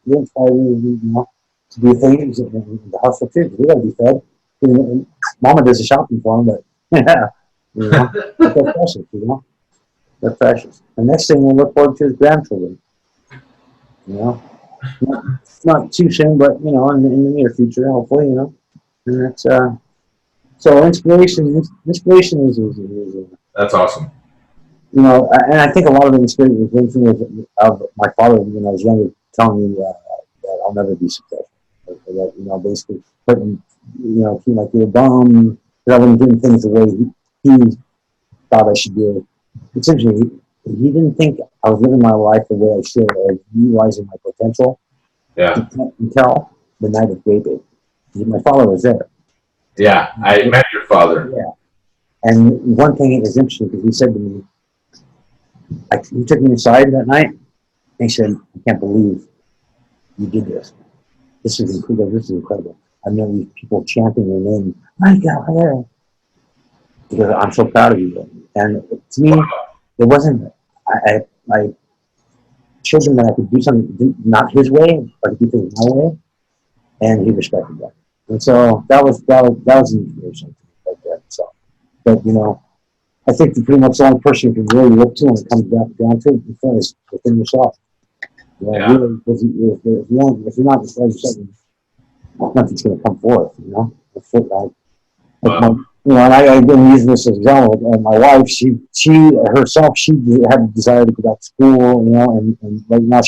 They inspire you, to do things and to hustle too. We gotta be fed. Mama does the shopping for them, but but they're precious. They're precious. The next thing we'll look forward to is grandchildren. Not too soon, but in the near future, hopefully. And that's so inspiration. Inspiration is that's awesome. And I think a lot of the inspiration came from of my father when I was younger, telling me that I'll never be successful. That basically putting, feel like you're a bum, that I wasn't doing things the way he thought I should do. It's interesting. He didn't think I was living my life the way I should, or utilizing my potential. Yeah. Until the night of Grape Ape. My father was there. Yeah, I met your father. Yeah. And one thing is interesting because he said to me, he took me aside that night and he said, I can't believe you did this. This is incredible. I've known these people chanting your name, Micah, because I'm so proud of you. And to me, it wasn't, I showed him that I could do something not his way, but I could do things my way, and he respected that. And so that was an inspiration like that. So, but I think pretty much the only person you can really look to when it comes down to it is within yourself. Really, if you're not inside yourself, nothing's going to come forth. That's it. And I've been using this as an example. And my wife, she herself, she had a desire to go back to school. And right now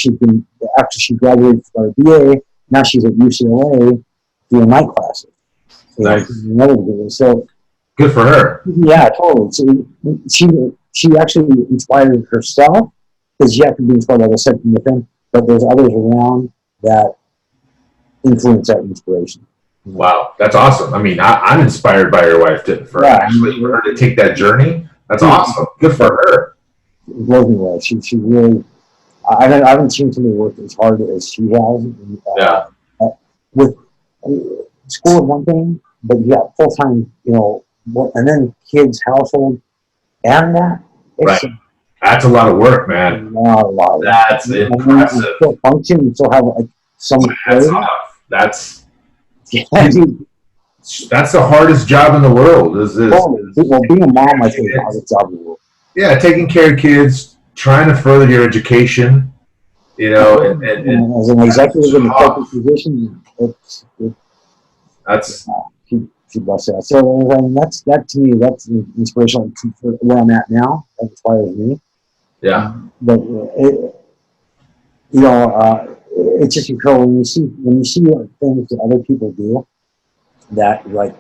after she graduated from her BA, now she's at UCLA doing night classes. Nice. So good for her. Yeah, totally. So she actually inspired herself because you have to be inspired, like I said, from within. But there's others around that influence, that inspiration. Wow, that's awesome. I mean, I'm inspired by your wife for her to take that journey. That's awesome. Good for her. It blows me away. She really. I haven't seen somebody work as hard as she has. With school is one thing, but you got full time, and then kids, household, and that. Right. That's a lot of work, man. A lot. That's impressive. You still function. You still have like some. That's tough. That's the hardest job in the world. Well, being a mom, I think, is the hardest job in the world. Yeah, taking care of kids, trying to further your education, and as an executive in a corporate position, that's she busts out. So that to me, that's inspirational for where I'm at now. That inspires me. Yeah. But it's just incredible when you see things that other people do. That you're like,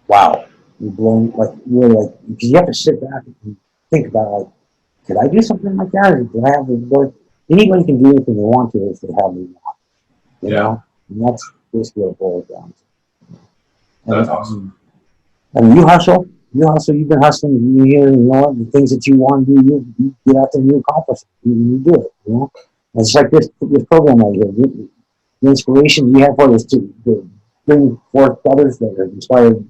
wow, you're blown. Like really, like because you have to sit back and think about like, could I do something like that? Or do I have the ability? Anybody can do anything they want to if they have the want. You know, and that's basically what it boils down to. That's awesome. And you hustle. You've been hustling. You hear, the things that you want to do. You get out there and you accomplish it. You do it. And it's like this program right here. The inspiration you have for is to bring forth others that are inspired,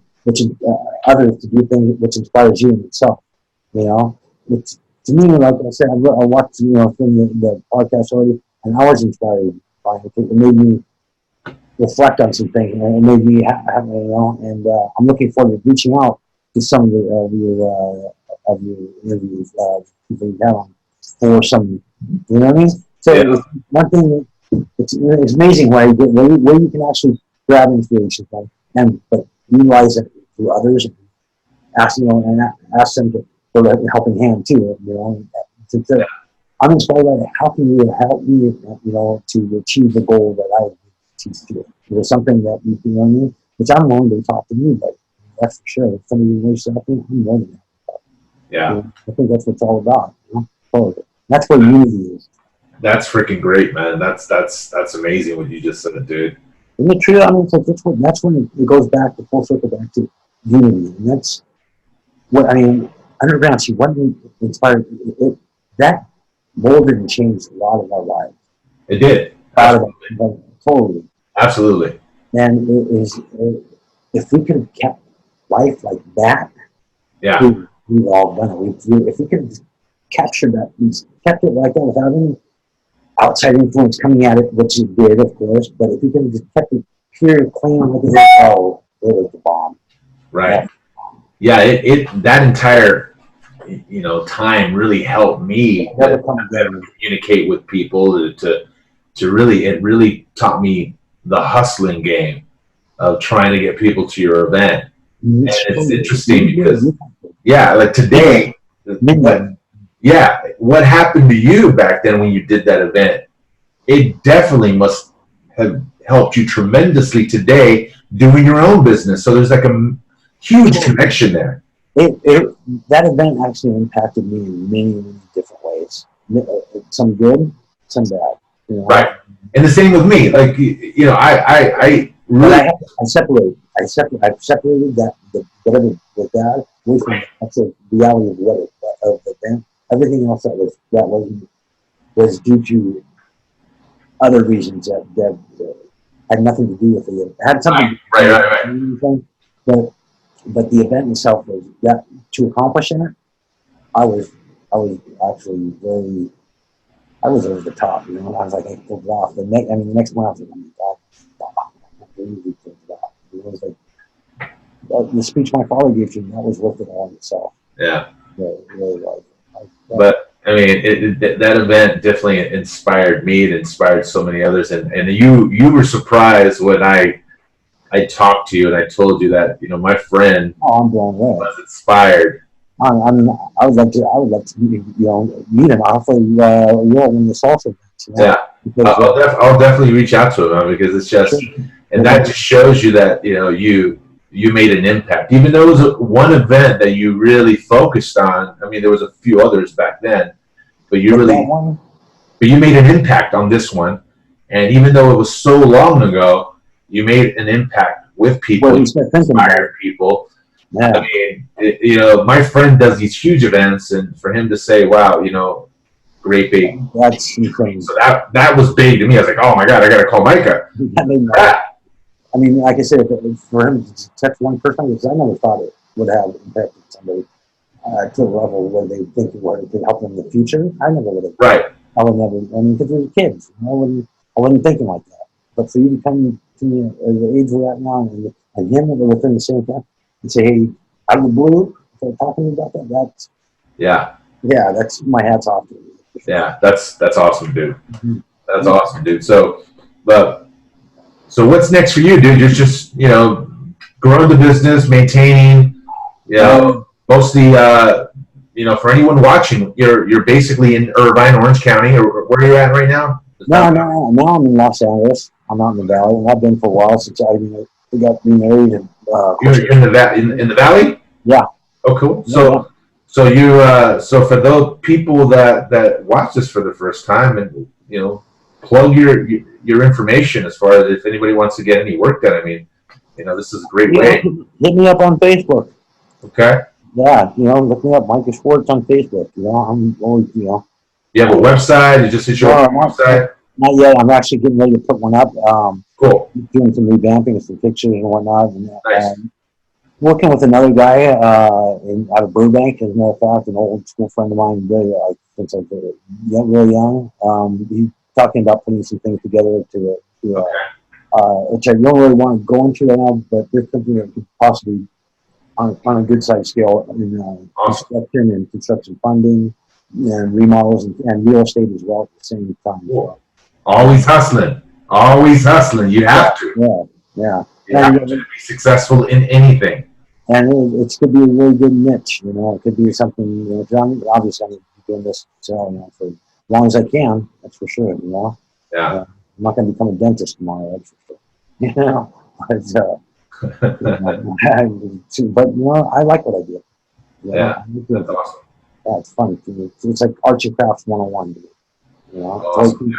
others to do things which inspires you in itself. It's, to me, like I said, I watched from the podcast already, and I was inspired by it. It made me reflect on some things, and it made me and I'm looking forward to reaching out to some of your interviews, people you have on for some, you know what I mean? So one thing, it's amazing where you can actually grab inspiration from, but utilize it through others, and ask them for a helping hand too. I'm inspired by that. How can you help me, to achieve the goal that I achieve to? There's something that you can, which I'm willing to talk to you, but that's for sure. If somebody reaches out to me, I'm willing to help. Yeah, I think that's what it's all about. That's what unity is. That's freaking great, man. That's amazing what you just said, dude. Isn't it true? I mean, it's like that's when it goes back to full circle back to unity, and that's what I mean. Underground, see what inspired it. That molded and changed a lot of our lives. It did. Absolutely. Totally. Absolutely. And if we could have kept life like that, we've all done it. If we could have captured that, kept it like that without any outside influence coming at it, which it did, of course, but if we could have just kept it pure, clean, it was the bomb. Right. Yeah, that entire time really helped me to communicate with people, to really, it really taught me the hustling game of trying to get people to your event. And it's interesting because like today, what happened to you back then when you did that event, it definitely must have helped you tremendously today doing your own business. So there's like a huge connection there. That event actually impacted me in many different ways. Some good, some bad. Right. And the same with me. Like, I really... I've separated that, whatever was bad, away from the actual reality of the event. Everything else that was due to other reasons that had nothing to do with it. It had something to do with it, but the event itself was that to accomplish in it, I was actually very, I was over the top, I was like, I pulled it off. The next one I was like, oh my God, I really pulled it off. It was like, the speech my father gave to me, that was worth it all in itself. Yeah. It really was. But I mean, that event definitely inspired me. It inspired so many others, and you were surprised when I talked to you and I told you that my friend I'm blown away. Was inspired. I would like to meet him. Hopefully, in the salsa events. Yeah, I'll definitely reach out to him because it's just, and that just shows you that you made an impact. Even though it was one event that you really focused on. I mean, there was a few others back then, but you made an impact on this one. And even though it was so long ago, you made an impact with people, Well, you you start thinking about it. inspired people. Yeah. I mean, my friend does these huge events, and for him to say, wow, Grape Ape, That's insane. so that was big to me. I was like, oh my God, I got to call Micah. I mean, like I said, for him to touch one person, because I never thought it would have impacted somebody to the level where they think it could help them in the future. I never would have. Right. I would never. I mean, because we were kids, I wasn't thinking like that. But for you to come to me at the age we're at now, and him within the same time, and say, hey, out of the blue, start talking about that. That's my hat's off to you. Yeah, that's awesome, dude. Mm-hmm. That's awesome, dude. So what's next for you, dude? You're just growing the business, maintaining, mostly for anyone watching, you're basically in Irvine, Orange County, or where are you at right now? No, I'm in Los Angeles. I'm out in the valley, and I've been for a while since we got remarried. And you're in the valley? Yeah. Oh, cool. Yeah. So for those people that watch this for the first time, and plug your information as far as if anybody wants to get any work done. I mean, this is a great way. Hit me up on Facebook. Okay. Yeah, look me up, Micah Schwartz on Facebook. I'm always, You have a website? You just hit your website? Not yet. I'm actually getting ready to put one up. Cool. Doing some revamping, some pictures and whatnot. And, nice. Working with another guy out of Burbank, as a matter of fact, an old school friend of mine, since I was really young. He's talking about putting some things together which I don't really want to go into right now, but there's something that could possibly, on a good size scale, in construction and construction funding and remodels and real estate as well at the same time. Cool. Always hustling. You have to. Yeah. You have to be successful in anything. And it could be a really good niche, it could be something, obviously I'm going to be doing this for as long as I can, that's for sure, Yeah. I'm not going to become a dentist tomorrow, that's for sure. But, I like what I do. That's awesome. Yeah, it's fun. It's like arts and crafts 101, Awesome.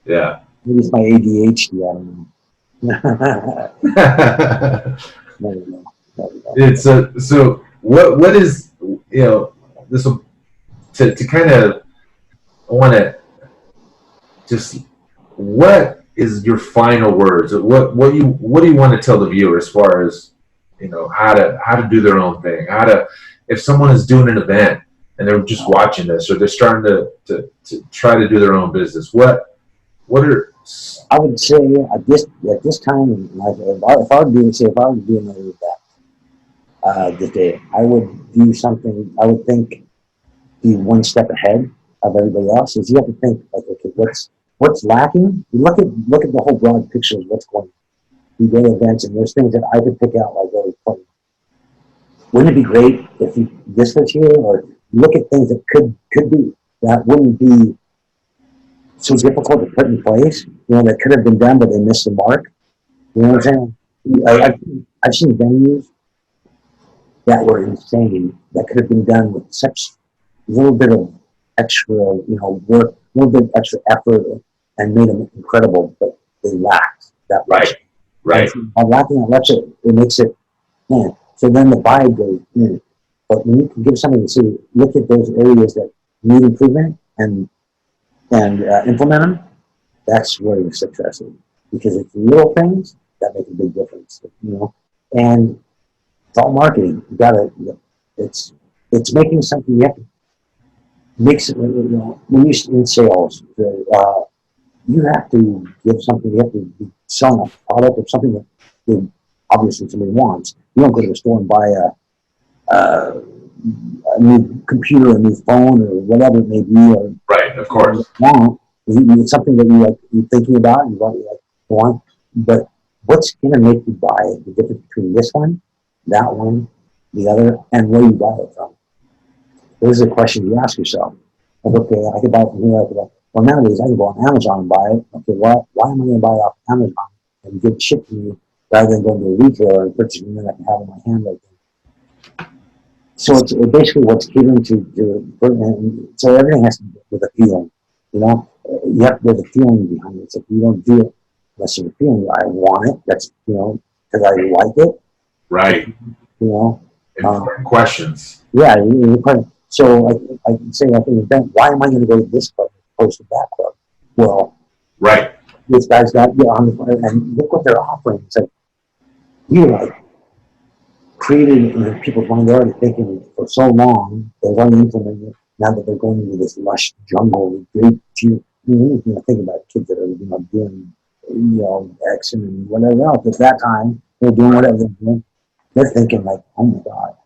Yeah. Maybe it's my ADHD, I don't know. It's so what is this will to kind of I want to just what is your final words? What do you want to tell the viewer as far as how to do their own thing? If someone is doing an event and they're just watching this or they're starting to try to do their own business, what are I would say at this time in life, if I were to do another event this day, I would do something. I would be one step ahead of everybody else. Is you have to think like, okay, what's lacking? You look at the whole broad picture of what's going on. You go to events and there's things that I could pick out like, wouldn't it be great if this was here? Or look at things that could be that wouldn't be so difficult to put in place, that could have been done, but they missed the mark. You know what I'm saying? I've seen venues that were insane that could have been done with such a little bit of extra, work, a little bit extra effort, and made them incredible, but they lacked that rush. Right. By lacking that rush, it makes it, man. So then the vibe goes, But when you can give somebody to see, look at those areas that need improvement and implement them, that's where you're successful. Because it's little things that make a big difference, And it's all marketing. It's making something. You have to mix it. When you're in sales, you have to give something. You have to be selling a product or something that obviously somebody wants. You don't go to the store and buy a new computer, a new phone, or whatever it may be. Right, of course. It's something that you're thinking about and you want. But what's going to make you buy it? The difference between this one, that one, the other, and where you buy it from. This is a question you ask yourself. Like, okay, I could buy it from here. Well, nowadays I can go on Amazon and buy it. Okay, why am I going to buy it off Amazon and get it shipped to me rather than going to a retailer and purchasing it I can have in my hand right there? So it's basically what's catering to so everything has to do with a feeling, you have to get the feeling behind it. So if you don't do it unless you're feeling, I want it. That's, because I like it. Right. Important questions. Yeah. So I can say at an event, why am I going to go to this club as opposed to that club? Well, right. This guy's got on the and look what they're offering. It's like you created in people's mind. They're already thinking for so long. They've already implemented it. Now that they're going into this lush jungle with great, think about kids that are doing action and whatever else. At that time, they're doing whatever they're doing. They're thinking like, oh my God,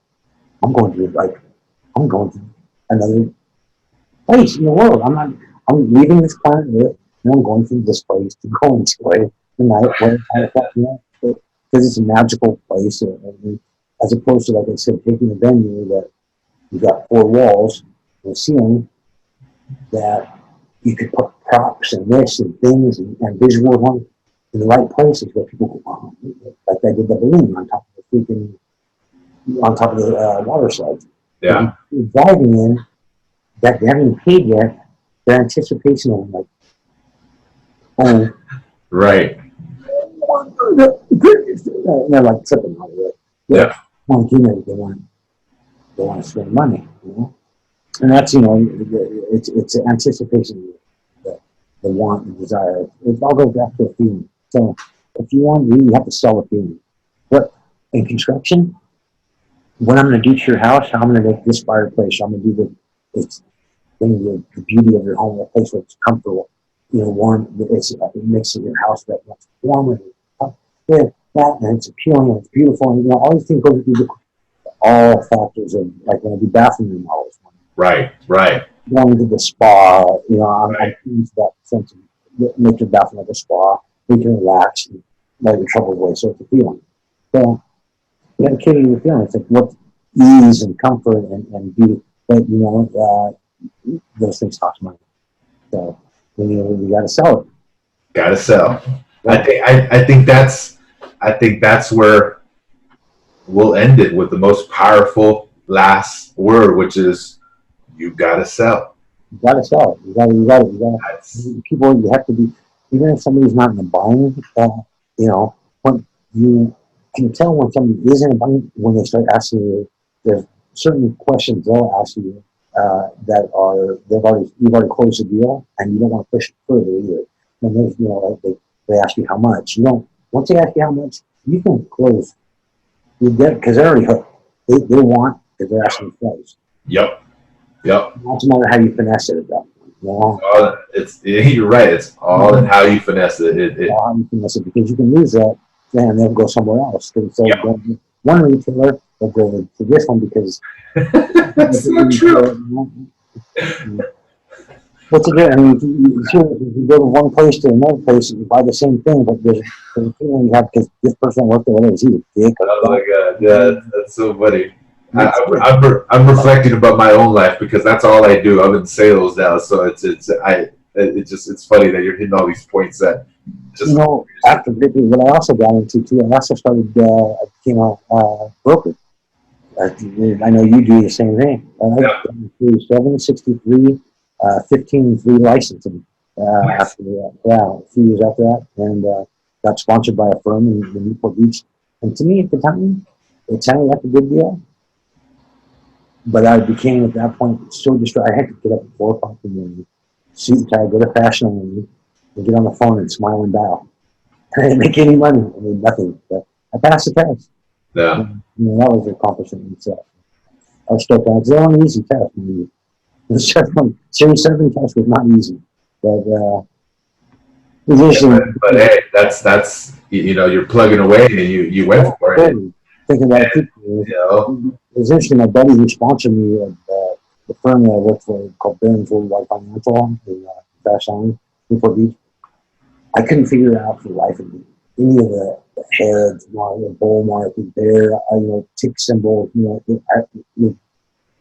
I'm going to another place in the world. I'm leaving this planet Earth and I'm going from this place to go into the night because it's a magical place. As opposed to, like I said, taking a venue that you've got 4 walls and a ceiling that you could put props and this and things and visuals on in the right places where people go, oh, like I did the balloon on top of the water slide. Yeah. You're driving in that they haven't even paid yet. Their anticipation of like, oh, right. And they're like tripping on it. Yeah. They want to spend money, and that's it's anticipation, the want, the desire. It all goes back to a feeling. So if you want, you have to sell a feeling. But in construction, what I'm going to do to your house, I'm going to make this fireplace. I'm going to do the beauty of your home, a place where it's comfortable, warm. It makes your house that much warmer. And it's appealing and it's beautiful, and all these things go through all factors of like when I do bathroom remodels. Right. Going to the spa, I'm into that sense of make your bathroom like a spa. You can relax and let your troubles away. So it's a feeling. So you got to cater to your feelings. It's like what ease and comfort and beauty, but those things cost money. So you got to sell it. Got to sell. I think that's where we'll end it with the most powerful last word, which is you got to sell. You got to sell it. You got to. People, you have to be. Even if somebody's not in the buying, when you can tell when somebody isn't buying when they start asking you. There's certain questions they'll ask you that are you've already closed the deal and you don't want to push it further either. And there's they ask you how much. Once they ask you how much, you can close. You get because they're already hooked. They want because they're asking the price. Yep. It doesn't matter how you finesse it at that point. You're right. It's all in how you finesse it. How you finesse it because you can lose that and they'll go somewhere else. So one retailer will go to this one because that's not true. What's it do? I mean, you go to one place to another place and you buy the same thing, but there's a feeling you have because this person worked over there. Is he a dick? Oh my God, yeah, that's so funny. I'm reflecting about my own life because that's all I do. I'm in sales now, so it's funny that you're hitting all these points that just after what I also got into too. I also started became a broker. I know you do the same thing. I got 763. 15 free licensing after that. Yeah, a few years after that, and got sponsored by a firm in Newport Beach. And to me, at the time, it sounded like a good deal. But I became at that point so distracted. I had to get up at 4 o'clock in the morning, suit and tie, go to Fashion Only, and get on the phone and smile and dial. I didn't make any money. I mean, nothing. But I passed the test. Yeah. And, that was an accomplishment in itself. I was stoked on it. It's the only easy test. The Series 7 test was not easy, but hey, that's you're plugging away and you went for it. Thinking about it, it was interesting. My buddy who sponsored me at the firm that I worked for called Barron's Worldwide Financial in Fashion Newport Beach. I couldn't figure it out for the life of me. Any of the heads, the bull market, bear, tick symbols,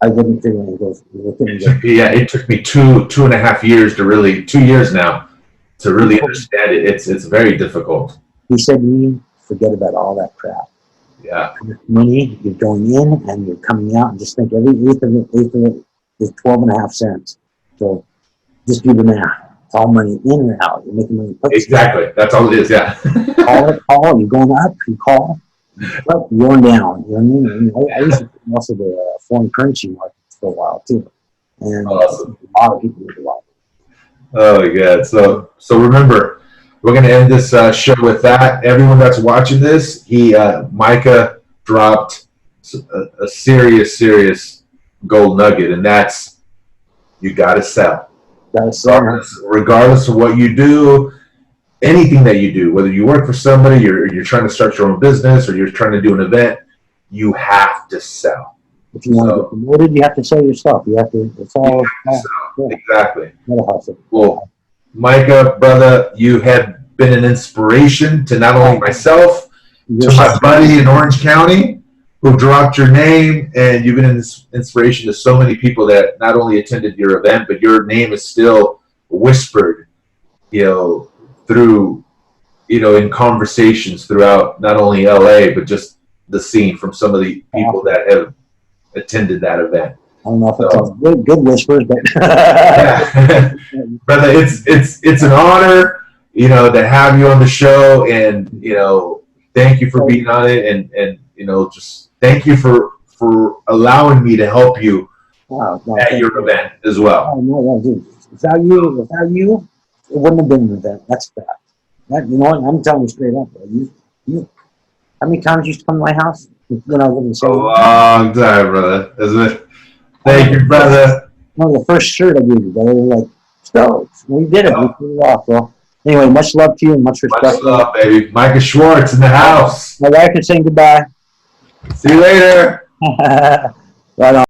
I wouldn't figure any of those. It took me 2.5 years 2 years now to really understand it. It's very difficult. He said to me, forget about all that crap. Yeah. Money, you're going in and you're coming out, and just think every eighth of it is 12.5 cents. So just do the math all money in or out. You're making money. Exactly. That's all it is. Yeah. call. You're going up. You call. You're going down. You know what I mean? I used to also the foreign currency market for a while too, and Awesome. a lot of people do a lot. Oh yeah. So remember, we're gonna end this show with that. Everyone that's watching this, Micah dropped a serious gold nugget, and that's you gotta sell. Regardless of what you do, anything that you do, whether you work for somebody, you're trying to start your own business, or you're trying to do an event, you have to sell. If you want to get promoted, you have to sell yourself. You have to. It's all exactly. Hustle. Well, Micah, brother, you have been an inspiration to not only myself, to my buddy in Orange County, who dropped your name, and you've been an inspiration to so many people that not only attended your event, but your name is still whispered, through, in conversations throughout not only LA, but just the scene from some of the people that have attended that event. I don't know if it's good whispers, but yeah. Brother, it's an honor, to have you on the show, and thank you for being on it, and just thank you for allowing me to help you at your event as well. Oh, no, dude. Without you, it wouldn't have been an event. That's a fact. You know what? I'm telling you straight up, bro. You. How many times you used to come to my house when I was in the show? A long time, brother. Isn't it? Thank you, brother. No, the first shirt I gave you, brother. You're like, stoked. We did it. We pulled it off, bro. Anyway, much love to you and much respect. Much love, baby. Micah Schwartz in the house. My wife is saying goodbye. See you later. Right on.